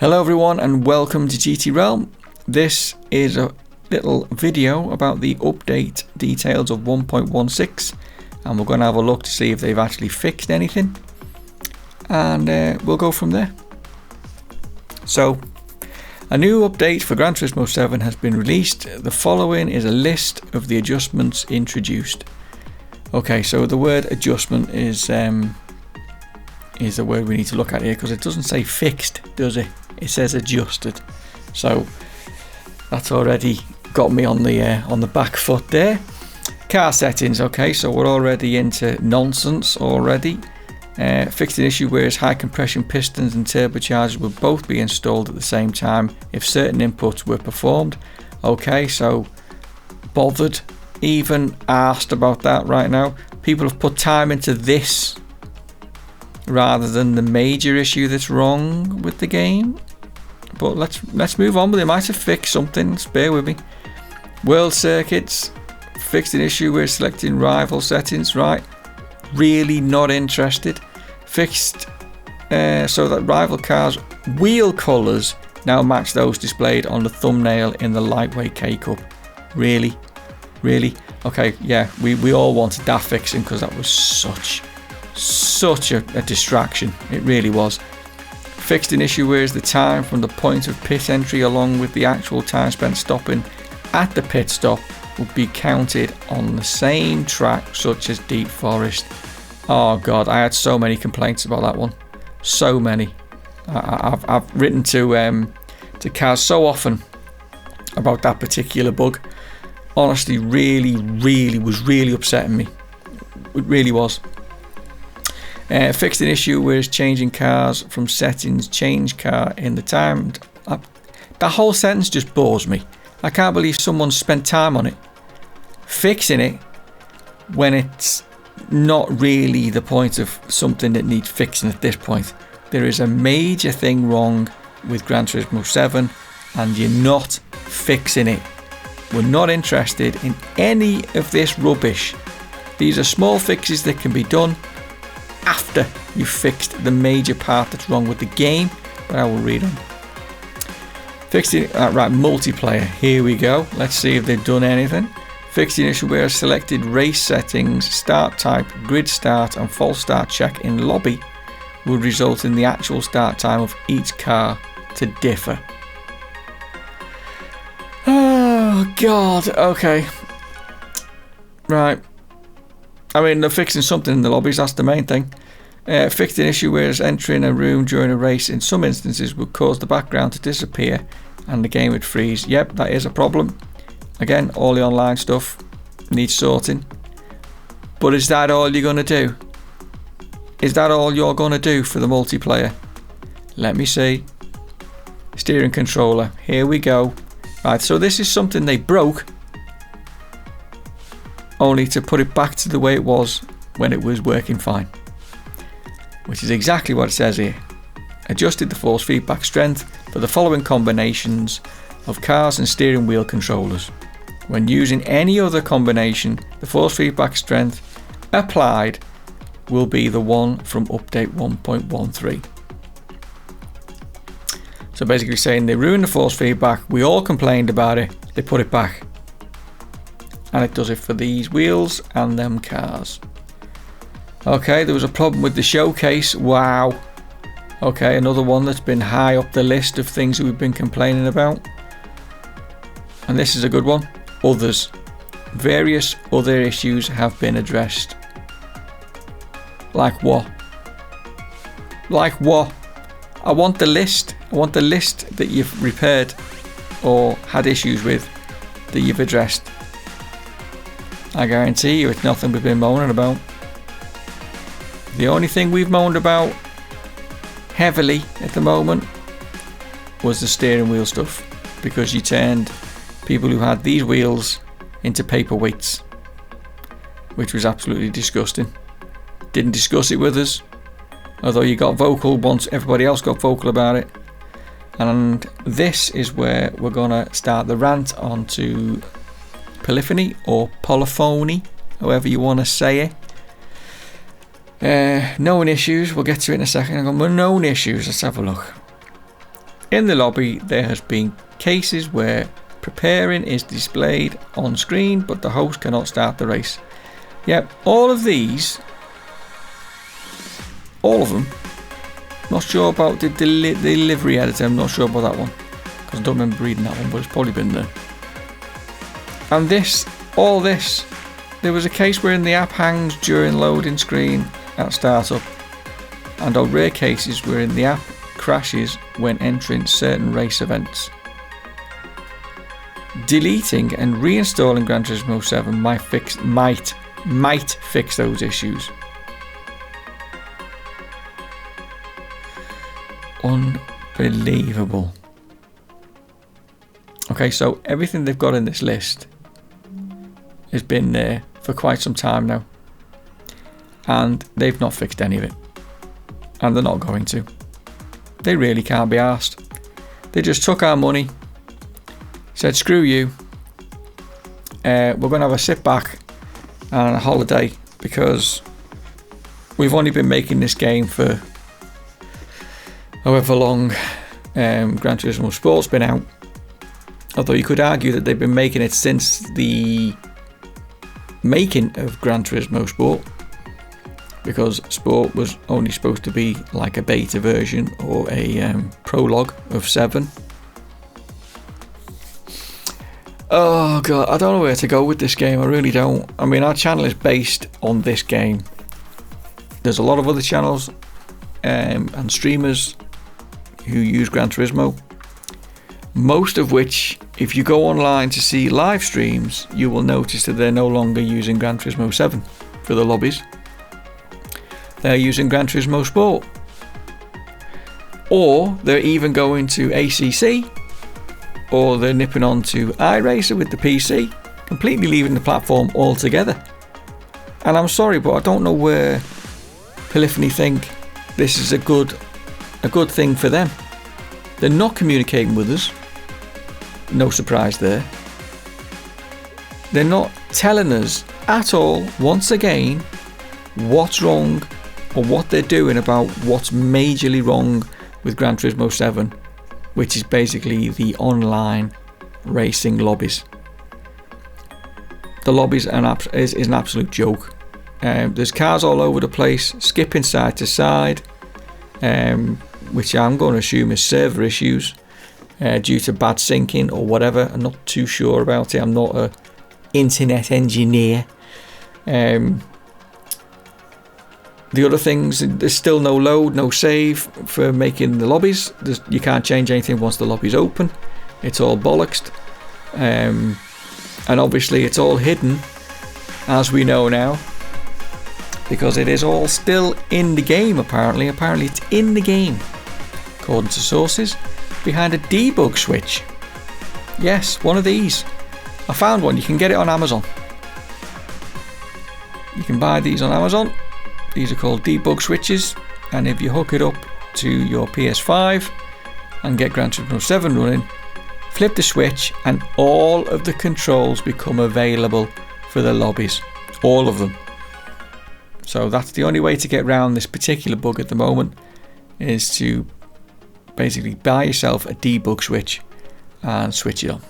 Hello everyone and welcome to GT Realm. This is a little video about the update details of 1.16 and we're going to have a look to see if they've actually fixed anything, and we'll go from there. So, a new update for Gran Turismo 7 has been released. The following is a list of the adjustments introduced. Okay, so the word adjustment is the word we need to look at here, because it doesn't say fixed, does it? It says adjusted. So that's already got me on the back foot there. Car settings. Okay, so we're already into nonsense already. Fixed an issue where high compression pistons and turbochargers would both be installed at the same time if certain inputs were performed. Okay, so bothered, even asked about that right now. People have put time into this rather than the major issue that's wrong with the game. But let's move on with it. Might have fixed something, bear with me. World circuits, fixed an issue where selecting rival settings, right? Really not interested. Fixed so that rival cars' wheel colours now match those displayed on the thumbnail in the lightweight K-Cup. Really? Okay, yeah, we all wanted that fixing because that was such a distraction. It really was. Fixed an issue where the time from the point of pit entry along with the actual time spent stopping at the pit stop would be counted on the same track, such as Deep Forest. Oh god, I had so many complaints about that one. So many. I've written to Kaz so often about that particular bug. Honestly, really was upsetting me. It really was. Fixed an issue where changing cars from settings, change car in the time. That whole sentence just bores me. I can't believe someone spent time on it. Fixing it when it's not really the point of something that needs fixing at this point. There is a major thing wrong with Gran Turismo 7 and you're not fixing it. We're not interested in any of this rubbish. These are small fixes that can be done after you've fixed the major part that's wrong with the game, but I will read on. Fixed it, right, multiplayer, here we go. Let's see if they've done anything. Fixed the issue where selected race settings, start type, grid start and false start check in lobby would result in the actual start time of each car to differ. Oh god, okay. Right. I mean, they're fixing something in the lobbies, that's the main thing. Fixed an issue where entering a room during a race in some instances would cause the background to disappear and the game would freeze. Yep, that is a problem. Again, all the online stuff needs sorting. But is that all you're going to do? Is that all you're going to do for the multiplayer? Let me see. Steering controller, here we go. Right, so this is something they broke, only to put it back to the way it was when it was working fine, which is exactly what it says here. Adjusted the force feedback strength for the following combinations of cars and steering wheel controllers. When using any other combination, the force feedback strength applied will be the one from update 1.13. So basically saying they ruined the force feedback, we all complained about it, they put it back. And it does it for these wheels and them cars. Okay, there was a problem with the showcase. Wow. Okay, another one that's been high up the list of things that we've been complaining about. And this is a good one. Others. Various other issues have been addressed. Like what? Like what? I want the list. I want the list that you've repaired or had issues with that you've addressed. I guarantee you it's nothing we've been moaning about. The only thing we've moaned about heavily at the moment was the steering wheel stuff, because you turned people who had these wheels into paperweights, which was absolutely disgusting. Didn't discuss it with us, although you got vocal once everybody else got vocal about it. And this is where we're gonna start the rant onto polyphony or polyphony, however you want to say it. Known issues, we'll get to it in a second. Known issues, let's have a look. In the lobby, there has been cases where preparing is displayed on screen, but the host cannot start the race. Yep, all of these, all of them. Not sure about the delivery editor. I'm not sure about that one because I don't remember reading that one, but it's probably been there. And this, all this, there was a case wherein the app hangs during loading screen at startup, and on rare cases wherein the app crashes when entering certain race events. Deleting and reinstalling Gran Turismo 7 might fix those issues. Unbelievable. Okay, so everything they've got in this list has been there for quite some time now, and they've not fixed any of it, and they're not going to. They really can't be arsed. They just took our money, said screw you, we're going to have a sit back and a holiday because we've only been making this game for however long Gran Turismo Sport's been out. Although you could argue that they've been making it since the making of Gran Turismo Sport, because Sport was only supposed to be like a beta version or a prologue of 7. Oh god, I don't know where to go with this game, I really don't. I mean, our channel is based on this game. There's a lot of other channels and streamers who use Gran Turismo, most of which, if you go online to see live streams, you will notice that they're no longer using Gran Turismo 7 for the lobbies. They're using Gran Turismo Sport, or they're even going to ACC, or they're nipping on to iRacer with the PC, completely leaving the platform altogether. And I'm sorry, but I don't know where Polyphony think this is a good thing for them. They're not communicating with us. No surprise there. They're not telling us at all, once again, what's wrong or what they're doing about what's majorly wrong with Gran Turismo 7, which is basically the online racing lobbies. The lobbies is an absolute joke. There's cars all over the place, skipping side to side, which I'm going to assume is server issues due to bad syncing or whatever. I'm not too sure about it. I'm not an internet engineer. The other things, there's still no load, no save for making the lobbies. You can't change anything once the lobby's open. It's all bollocksed. And obviously it's all hidden, as we know now, because it is all still in the game apparently. Apparently it's in the game, according to sources, behind a debug switch. Yes, one of these. I found one. You can get it on Amazon. You can buy these on Amazon. These are called debug switches, and if you hook it up to your PS5 and get Gran Turismo 7 running, flip the switch and all of the controls become available for the lobbies. All of them. So that's the only way to get around this particular bug at the moment, is to basically buy yourself a debug switch and switch it on.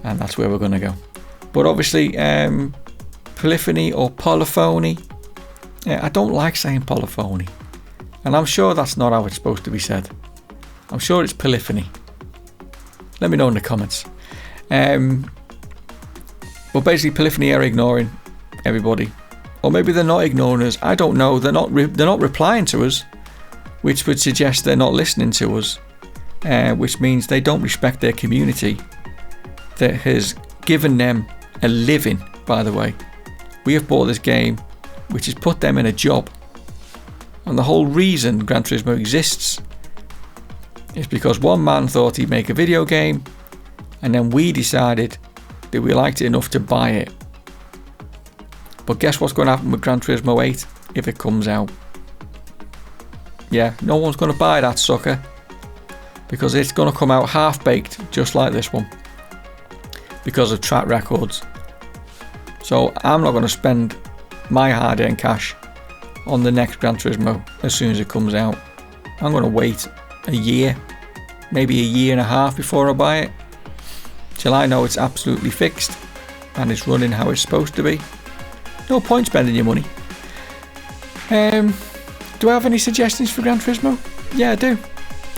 And that's where we're going to go. But obviously, Polyphony or Polyphony, I don't like saying polyphony, and I'm sure that's not how it's supposed to be said. I'm sure it's Polyphony. Let me know in the comments. But basically, Polyphony are ignoring everybody, or maybe they're not ignoring us. I don't know. They're not replying to us, which would suggest they're not listening to us, which means they don't respect their community that has given them a living. By the way, we have bought this game, which has put them in a job, and the whole reason Gran Turismo exists is because one man thought he'd make a video game, and then we decided that we liked it enough to buy it. But guess what's going to happen with Gran Turismo 8 if it comes out? Yeah, no one's going to buy that sucker, because it's going to come out half-baked, just like this one, because of track records. So I'm not going to spend my hard-earned cash on the next Gran Turismo as soon as it comes out. I'm going to wait a year, maybe a year and a half before I buy it, till I know it's absolutely fixed and it's running how it's supposed to be. No point spending your money. Do I have any suggestions for Gran Turismo? Yeah, I do.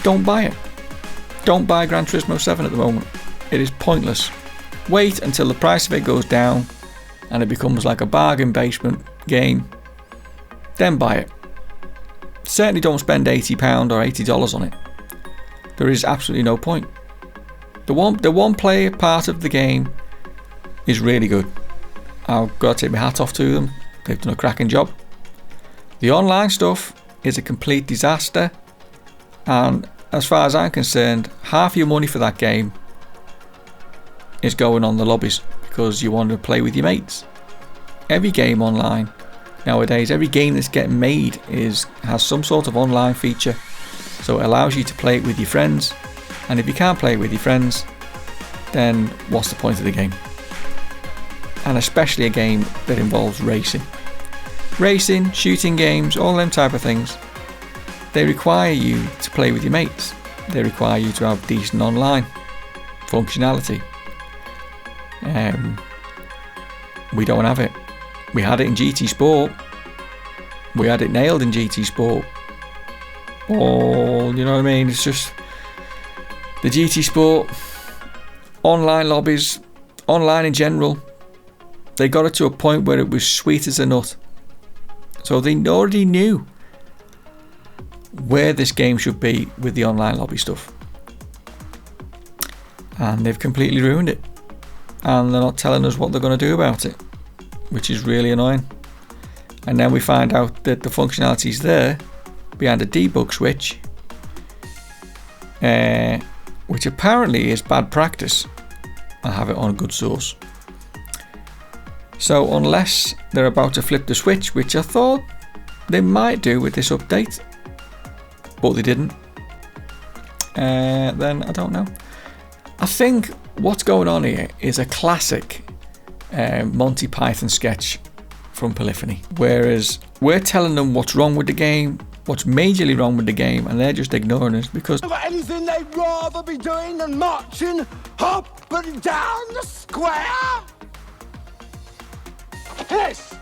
Don't buy it. Don't buy Gran Turismo 7 at the moment. It is pointless. Wait until the price of it goes down and it becomes like a bargain basement game. Then buy it. Certainly don't spend £80 or $80 on it. There is absolutely no point. The one player part of the game is really good. I've got to take my hat off to them. They've done a cracking job. The online stuff is a complete disaster, and as far as I'm concerned, half your money for that game is going on the lobbies because you want to play with your mates. Every game online nowadays, every game that's getting made has some sort of online feature, so it allows you to play it with your friends, and if you can't play it with your friends, then what's the point of the game? And especially a game that involves racing. Racing, shooting games, all them type of things, they require you to play with your mates. They require you to have decent online functionality. We don't have it. We had it in GT Sport. We had it nailed in GT Sport. Oh, you know what I mean? It's just the GT Sport, online lobbies, online in general, they got it to a point where it was sweet as a nut. So they already knew where this game should be with the online lobby stuff. And they've completely ruined it. And they're not telling us what they're going to do about it, which is really annoying. And then we find out that the functionality is there behind a debug switch, which apparently is bad practice. I have it on a good source. So unless they're about to flip the switch, which I thought they might do with this update, but they didn't, then I don't know. I think what's going on here is a classic Monty Python sketch from Polyphony, whereas we're telling them what's wrong with the game, what's majorly wrong with the game, and they're just ignoring us because got anything they'd rather be doing than marching up and down the square? Yes,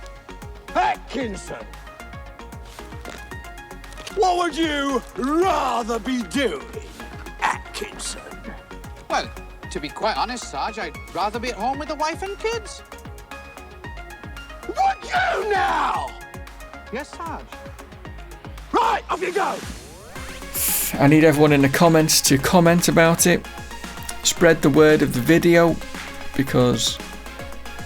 Atkinson. What would you rather be doing, Atkinson? Well, to be quite honest, Sarge, I'd rather be at home with the wife and kids. Would you now? Yes, Sarge. Right, off you go. I need everyone in the comments to comment about it. Spread the word of the video, because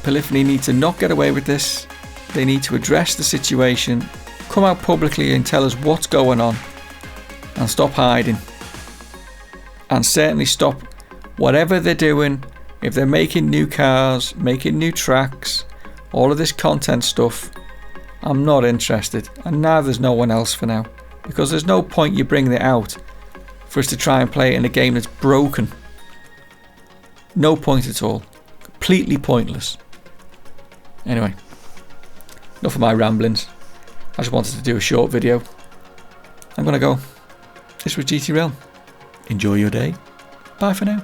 Polyphony need to not get away with this. They need to address the situation, come out publicly and tell us what's going on, and stop hiding. And certainly stop whatever they're doing. If they're making new cars, making new tracks, all of this content stuff, I'm not interested, and now there's no one else for now, because there's no point you bringing it out for us to try and play it in a game that's broken. No point at all. Completely pointless. Anyway, enough of my ramblings. I just wanted to do a short video. I'm gonna go. This was GT Realm. Enjoy your day. Bye for now.